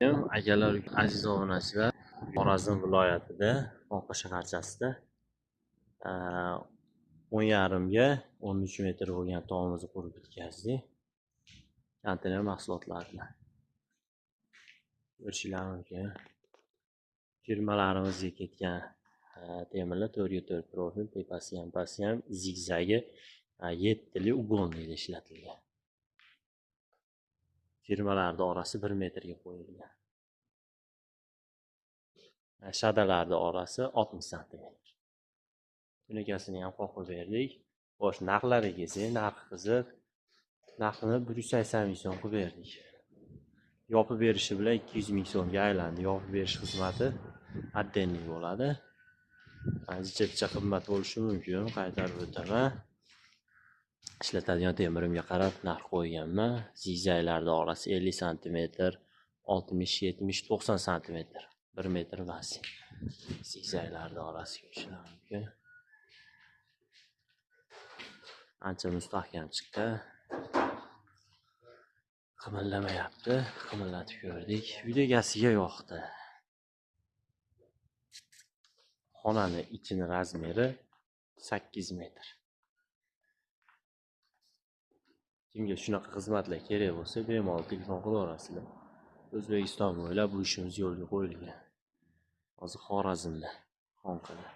Akalar, aziz obunachilar, Xorazm viloyatida Xonqa shaharchasida 10,5 ga 13 metr bo'lgan tomimizni qurib bitkazdik. Konteyner mahsulotlarini ko'rishingiz mumkin. Firmalarimizga ketgan temirlar 4x4 profil, tepasi ham pasti ham zigzagi 7li ugonli ishlatilgan. Firmalarning orasi 1 metrga qo'yilgan. Shadalarning orasi 60 cm. Tunikasini ham qoqib berdik. Bosh narxlariga kelsak, narxi qiziq. Narxini 180 ming so'm qilib berdik. Yopib berishi bilan 200 ming so'mga aylandi. Yopib berish xizmati отдельный bo'ladi. Ancha qimmat bo'lishi mumkin, qaytarib o'taman. Ishlatadigan temirimga qarab narx qo'yganman. Zigzaglarning orasi 50 cm, 60, 70, 90 cm. 1 metr vasi. Zigzaglarning orasi ko'rishingiz mumkin. Ancha mustahkam chiqdi. Qimirlamayapti. Qimirlatib ko'rdik. Uyda egasiga yoqdi. Xonani ichini razmeri 8 metr. Kimga shunaqa xizmatlar kerak bo'lsa, bemalol telefon qilaverasizlar. O'zbekiston bo'ylab bu ishimiz yo'lga qo'yilgan. Hozir Xorazmda, Xonqada.